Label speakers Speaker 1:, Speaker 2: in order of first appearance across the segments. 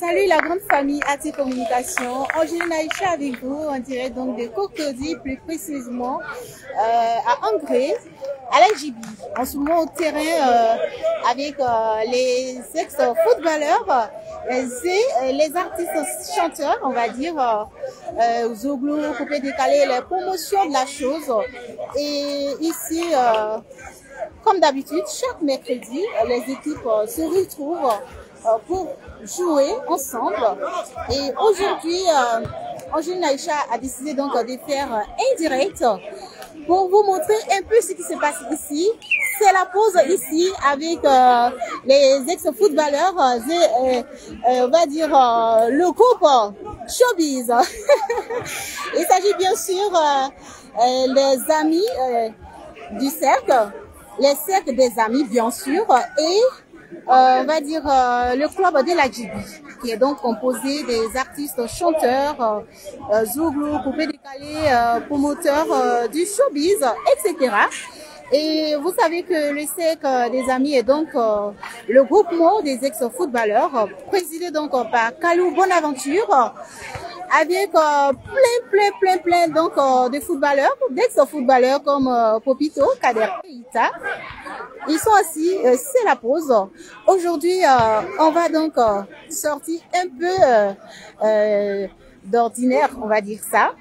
Speaker 1: Salut la grande famille AT Communication. Angeline Aïcha avec vous, on dirait donc de Cocody, plus précisément à Angré, à la JB. En ce moment au terrain avec les ex-footballeurs et les artistes chanteurs, on va dire, Zouglou, Coupé Décalé, les promotions de la chose. Et ici, comme d'habitude, chaque mercredi, les équipes se retrouvent pour jouer ensemble. Et aujourd'hui, Angeline Aïcha a décidé donc de faire un direct pour vous montrer un peu ce qui se passe ici. C'est la pause ici avec les ex-footballeurs et on va dire le groupe Showbiz. Il s'agit bien sûr des amis du cercle, les cercles des amis bien sûr, et on va dire le club de la JB, qui est donc composé des artistes chanteurs, Zouglou, Coupé Décalé, promoteurs du showbiz, etc. Et vous savez que le cercle des amis est donc le groupement des ex-footballeurs, présidé donc par Kalou Bonaventure, avec plein donc de footballeurs, d'ex-footballeurs comme Popito, Kader et Ita. Ils sont assis, c'est la pause. Aujourd'hui, on va donc sortir un peu d'ordinaire, on va dire ça.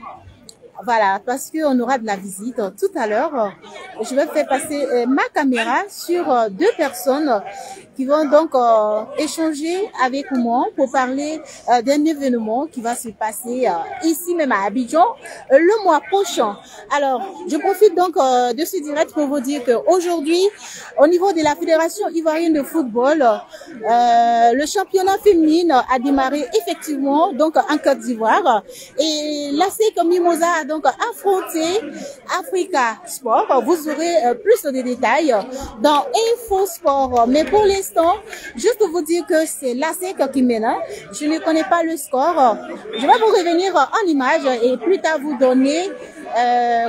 Speaker 1: Voilà, parce qu'on aura de la visite tout à l'heure. Je vais faire passer ma caméra sur deux personnes qui vont donc échanger avec moi pour parler d'un événement qui va se passer ici même à Abidjan le mois prochain. Alors, je profite donc de ce direct pour vous dire qu'aujourd'hui, au niveau de la Fédération ivoirienne de football, le championnat féminin a démarré effectivement donc en Côte d'Ivoire et l'ASEC Mimosa a donc affronté Africa Sport. Vous aurez plus de détails dans Info Sport. Mais pour l'instant, juste pour vous dire que c'est l'ASEC qui mène. Je ne connais pas le score. Je vais vous revenir en image et plus tard vous donner,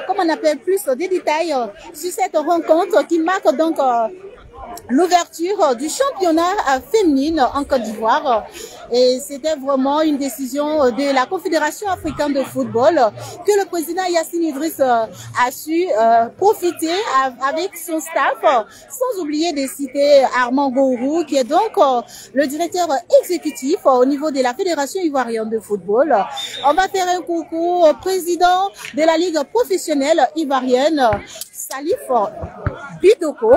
Speaker 1: comment on appelle, plus de détails sur cette rencontre qui marque donc l'ouverture du championnat féminin en Côte d'Ivoire. Et c'était vraiment une décision de la Confédération africaine de football que le président Yassine Idriss a su profiter avec son staff, sans oublier de citer Armand Gourou, qui est donc le directeur exécutif au niveau de la Fédération ivoirienne de football. On va faire un coucou au président de la Ligue professionnelle ivoirienne, Salif Bitoko.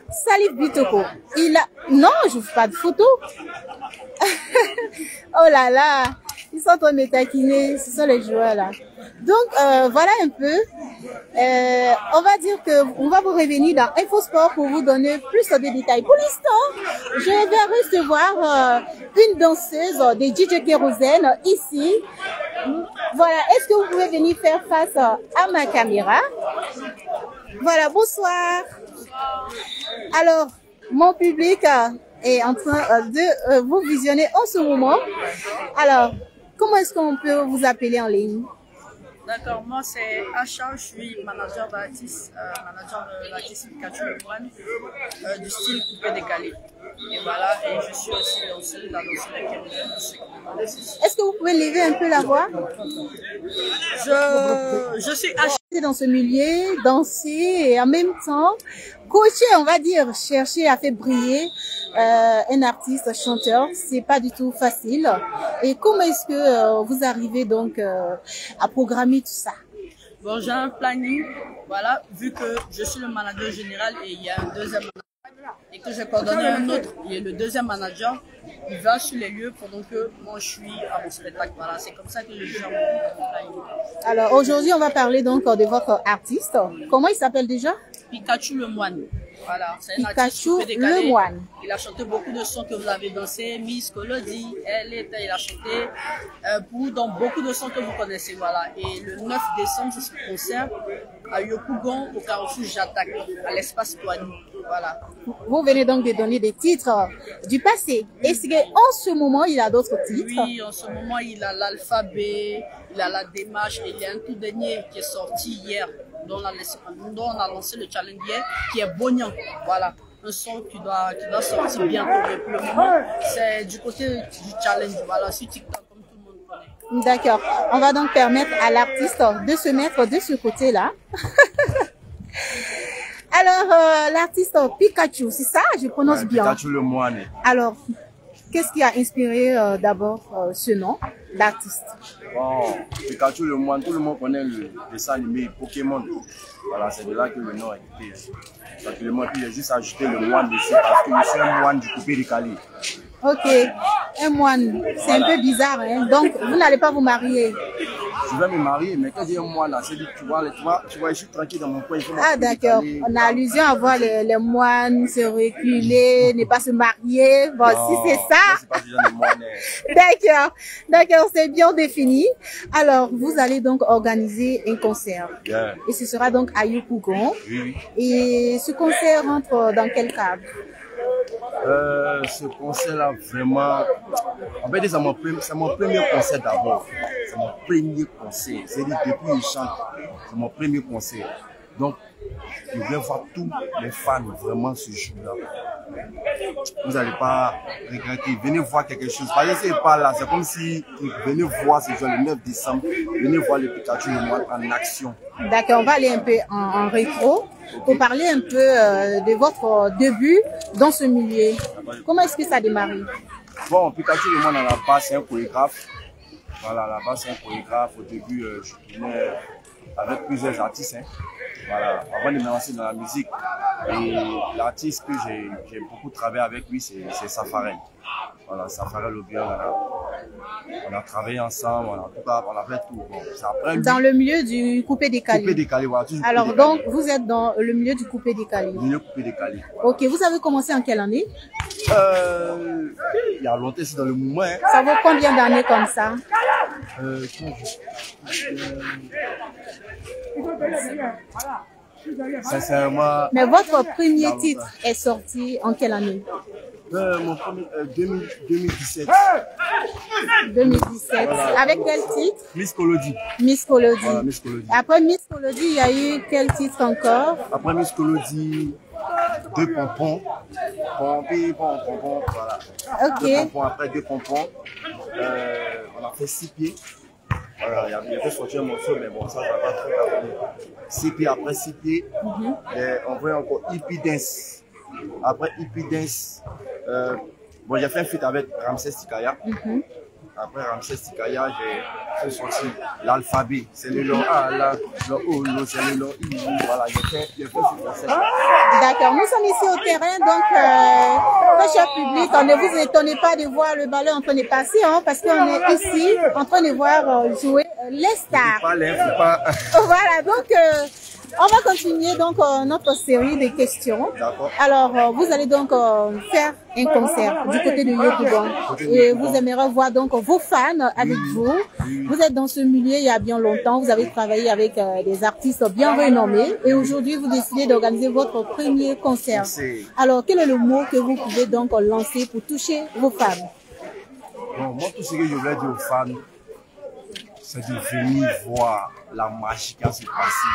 Speaker 1: Salif Bitoko. Il a... Non, je ne fais pas de photo. Oh là là. Ils sont en train de me taquiner. Ce sont les joueurs là. Donc, voilà un peu. On va dire que on va vous revenir dans InfoSport pour vous donner plus de détails. Pour l'instant, je vais recevoir une danseuse de DJ Kérosène ici. Voilà. Est-ce que vous pouvez venir faire face à ma caméra? Voilà. Bonsoir. Alors, mon public est en train de vous visionner en ce moment. Alors, comment est-ce qu'on peut vous appeler en ligne?
Speaker 2: D'accord, moi c'est Acha, je suis manager d'artiste, manager de l'artiste Pikachu Le Moine, du style coupé décalé. Et voilà, et je suis aussi danseuse, la danseuse de Kérosène.
Speaker 1: Est-ce que vous pouvez lever un peu la voix?
Speaker 2: Je suis Acha.
Speaker 1: Dans ce milieu, danser et en même temps coacher, on va dire, chercher à faire briller un artiste chanteur, c'est pas du tout facile. Et comment est-ce que vous arrivez donc à programmer tout ça?
Speaker 2: Bon, j'ai un planning, voilà, vu que je suis le manager général et il y a un deuxième manager et que j'ai coordonné un autre, et le deuxième manager, il va sur les lieux pendant que moi je suis à mon spectacle. Voilà, c'est comme ça que je gère mon planning.
Speaker 1: Alors aujourd'hui, on va parler donc de votre artiste. Comment il s'appelle déjà? Pikachu
Speaker 2: Le Moine. Voilà, c'est un
Speaker 1: Pikachu Le Moine.
Speaker 2: Il a chanté beaucoup de sons que vous avez dansé. Miss Colody, il a chanté dans beaucoup de sons que vous connaissez. Voilà. Et le 9 décembre, c'est son concert à Yopougon, au Carrefour J'attaque, à l'espace Toigny. Voilà.
Speaker 1: Vous venez donc de donner des titres du passé. Est-ce qu'en ce moment, il a d'autres titres?
Speaker 2: Oui, en ce moment, il a l'alphabet, il a la démarche et il y a un tout dernier qui est sorti hier, dont on a lancé le challenge hier, qui est Bognan. Voilà. un son qui doit sortir bientôt. Mais pour le moment, c'est du côté du challenge. Voilà, sur TikTok, comme tout le monde connaît.
Speaker 1: D'accord. On va donc permettre à l'artiste de se mettre de ce côté-là. Alors, l'artiste Pikachu, c'est ça? Je prononce bien.
Speaker 3: Pikachu le moine.
Speaker 1: Alors, qu'est-ce qui a inspiré d'abord ce nom d'artiste?
Speaker 3: Bon, Pikachu le moine, tout le monde connaît le dessin animé Pokémon. Voilà, c'est de là que le nom a été. Simplement, puis j'ai juste ajouté le moine dessus parce que je suis un moine du coupé décalé.
Speaker 1: Ok, un moine, c'est un peu bizarre, hein? Donc vous n'allez pas vous marier?
Speaker 3: Je vais me marier, mais quand j'ai un moine là, c'est dit, tu vois, je suis tranquille dans mon coin.
Speaker 1: Ah d'accord, on a allusion à voir les moines se reculer, ne pas se marier. Bon, non, si c'est ça.
Speaker 3: C'est pas du genre de moine.
Speaker 1: D'accord, c'est bien défini. Alors, vous allez donc organiser un concert.
Speaker 3: Yeah.
Speaker 1: Et ce sera donc à Yopougon.
Speaker 3: Oui.
Speaker 1: Et ce concert rentre dans quel cadre?
Speaker 3: Ce concert-là, vraiment, en fait, c'est mon premier concert d'abord. C'est mon premier concert. C'est-à-dire, depuis que je chante, c'est mon premier concert. Donc, je vais voir tous les fans vraiment ce jour-là. Vous n'allez pas regretter. Venez voir quelque chose. Parce que c'est pas là. C'est comme si vous venez voir ce jour, le 9 décembre. Venez voir le Pikachu le moine en action.
Speaker 1: D'accord, on va aller un peu en rétro pour parler un peu de votre début dans ce milieu. Comment est-ce que ça a démarré?
Speaker 3: Bon, Pikachu le moine à la base, c'est un chorégraphe. Voilà, à la base, c'est un chorégraphe. Au début, je tournais avec plusieurs artistes. Hein. Voilà, avant de me lancer dans la musique. Et l'artiste que j'ai beaucoup travaillé avec lui, c'est Safarel. Voilà, Safarel Obien, on a travaillé ensemble, on a fait tout. Bon, après, lui,
Speaker 1: dans le milieu du coupé décalé.
Speaker 3: Coupé décalé, voilà.
Speaker 1: Alors
Speaker 3: coupé
Speaker 1: donc,
Speaker 3: décalé.
Speaker 1: vous êtes dans le milieu du coupé décalé.
Speaker 3: Le milieu coupé décalé.
Speaker 1: Voilà. Ok, vous avez commencé en quelle année?
Speaker 3: Il y a longtemps, c'est dans le mouvement. Hein.
Speaker 1: Ça vaut combien d'années comme ça?
Speaker 3: Sincèrement.
Speaker 1: Mais votre premier titre est sorti en quelle année?
Speaker 3: Mon premier, 2017.
Speaker 1: 2017. Voilà. Avec quel titre?
Speaker 3: Miss Kolodi.
Speaker 1: Miss Kolodi.
Speaker 3: Voilà, Miss Kolodi.
Speaker 1: Après Miss Kolodi, il y a eu quel titre encore?
Speaker 3: Après Miss Kolodi, deux pompons. Pompon, voilà.
Speaker 1: Ok.
Speaker 3: Deux pompons, après deux pompons. On a fait 6 pieds. Voilà, il y avait sorti un morceau, mais bon, ça, on va pas trop parler. 6 pieds, après 6 pieds. Et on voit encore Hippie Dance. Après Hippie Dance, bon, j'ai fait un feat avec Ramsès Tikaya. Après Ramsès Tikaya, j'ai sorti l'alphabet. C'est le long A, le O, c'est le long I. Voilà, j'ai fait sur ça.
Speaker 1: D'accord, nous sommes ici au terrain, donc, très cher public, ne vous étonnez pas de voir le ballon en train de passer, hein, parce qu'on est ici en train de voir jouer les stars. Voilà, donc, on va continuer donc notre série de questions. Alors, vous allez donc faire un concert du côté de Yopougon. Et vous aimeriez voir donc vos fans avec vous. Vous êtes dans ce milieu il y a bien longtemps. Vous avez travaillé avec des artistes bien renommés. Et aujourd'hui, vous décidez d'organiser votre premier concert. Alors, quel est le mot que vous pouvez donc lancer pour toucher vos fans?
Speaker 3: Bon, moi, tout ce que je voulais dire aux fans, c'est de venir voir la magie qui a se passé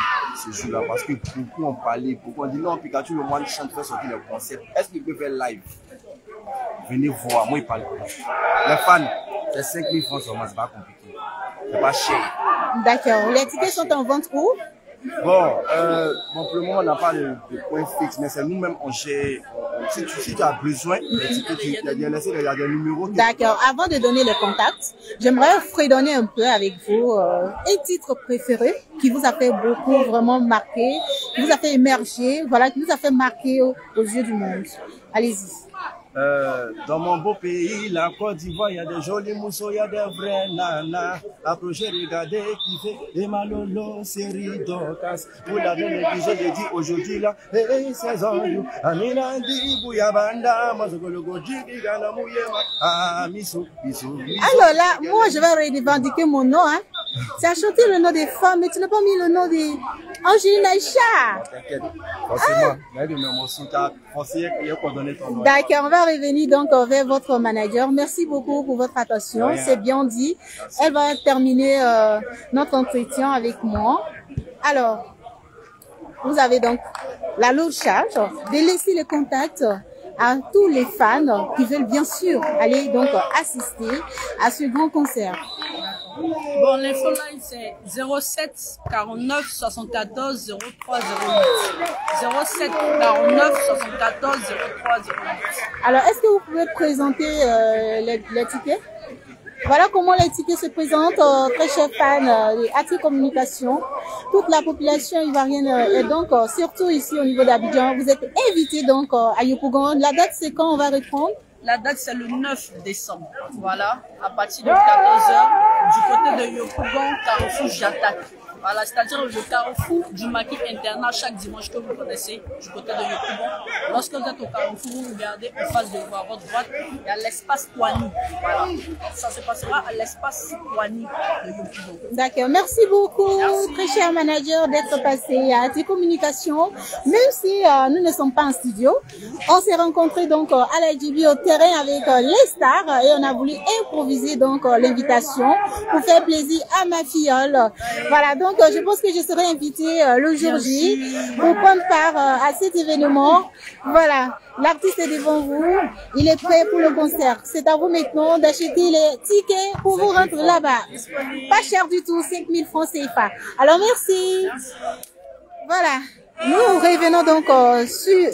Speaker 3: ce jour-là. Parce que beaucoup ont parlé, beaucoup ont dit non, Pikachu, le moine chante, fait sortir le concept. Est-ce qu'il peut faire live? Venez voir, moi, il parle pas. Les fans, c'est 5 000 francs seulement, c'est pas compliqué. C'est pas cher.
Speaker 1: D'accord. Les tickets sont en vente où?
Speaker 3: Bon, pour le moment, on n'a pas de point fixe, mais c'est nous-mêmes, on gère. Si tu as besoin, il y a des numéros.
Speaker 1: D'accord. Avant de donner le contact, j'aimerais fredonner un peu avec vous un titre préféré qui vous a fait beaucoup vraiment marquer, qui vous a fait émerger, voilà, qui vous a fait marquer aux yeux du monde. Allez-y.
Speaker 3: Dans mon beau pays, la Côte d'Ivoire, il y a des jolis mousseaux, il y a des vrais nanas. Approchez, regardez, qui fait des malolo, série d'ocas. Vous l'avez négligé, j'ai dit aujourd'hui là, hey, saison, Amina di Bouyabanda, Mazogologo, Jigana Mouyema, ah, Miso.
Speaker 1: Alors là, moi je vais revendiquer mon nom, hein. Tu as chanté le nom des femmes, mais tu n'as pas mis le nom de Angeline Aïcha.
Speaker 3: T'inquiète, forcément,
Speaker 1: D'accord, on va revenir donc vers votre manager. Merci beaucoup pour votre attention, c'est bien dit. Elle va terminer notre entretien avec moi. Alors, vous avez donc la lourde charge de laisser le contact à tous les fans qui veulent bien sûr aller donc assister à ce grand concert.
Speaker 2: Bon, l'info line c'est 07 49 74 03 08. 07 49 74 03 08.
Speaker 1: Alors, est-ce que vous pouvez présenter les tickets? Voilà comment les tickets se présentent, très chers fans de AT Communication. Toute la population ivoirienne et donc surtout ici au niveau d'Abidjan, vous êtes invités donc à Yopougon. La date c'est quand on va reprendre?
Speaker 2: La date c'est le 9 décembre. Voilà, à partir de 14h du côté de Yopougon, Carrefour Jatak. Voilà, c'est-à-dire le carrefour du Maquis Internat chaque dimanche que vous connaissez du côté de Yopougon. Lorsque vous êtes au carrefour, vous regardez en face de vous à votre droite, il y a l'espace Poigny. Voilà, ça se passera à l'espace Poigny de Yopougon.
Speaker 1: D'accord, merci beaucoup, très cher manager, d'être passé à AT Communication. Même si nous ne sommes pas en studio, on s'est rencontrés donc à l'IGB au terrain avec les stars et on a voulu improviser donc l'invitation pour faire plaisir à ma filleule. Voilà, donc je pense que je serai invitée le jour J pour prendre part à cet événement. Voilà, l'artiste est devant vous, il est prêt pour le concert. C'est à vous maintenant d'acheter les tickets pour vous rendre là-bas. Pas cher du tout, 5 000 francs CFA. Alors merci. Voilà, nous revenons donc sur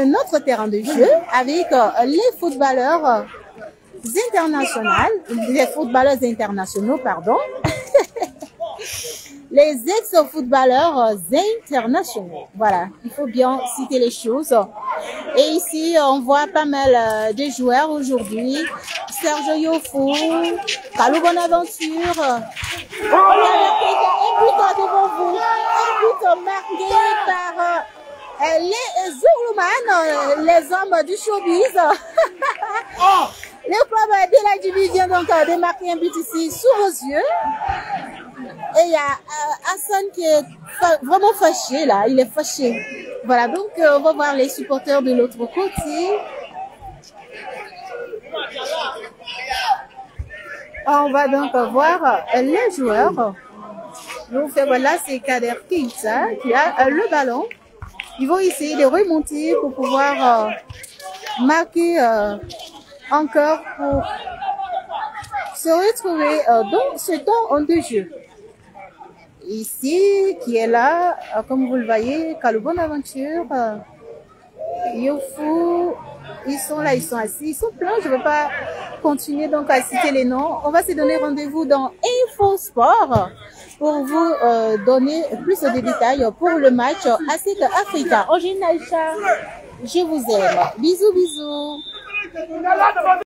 Speaker 1: notre terrain de jeu avec les footballeurs internationaux, pardon. Les ex-footballeurs internationaux. Voilà, il faut bien citer les choses. Et ici, on voit pas mal de joueurs aujourd'hui. Serge Yofou, Kalou Bonaventure. Un but devant vous. Un but marqué par les Zoulouman, les hommes du showbiz. Le club de la Divi vient donc de marquer un but ici sous vos yeux. Et il y a Hassan qui est vraiment fâché là, il est fâché. Voilà, donc on va voir les supporters de l'autre côté. On va donc voir les joueurs. Donc voilà, c'est Kader Keita qui a le ballon. Ils vont essayer de remonter pour pouvoir marquer encore pour se retrouver dans ce temps de jeu. Ici, qui est là, comme vous le voyez, Kalou Bonaventure, Yofou, ils sont là, ils sont assis, ils sont pleins, je ne vais pas continuer donc à citer les noms. On va se donner rendez-vous dans Info Sport pour vous donner plus de détails pour le match ASEC Africa. Ojin Aïcha, je vous aime. Bisous, bisous.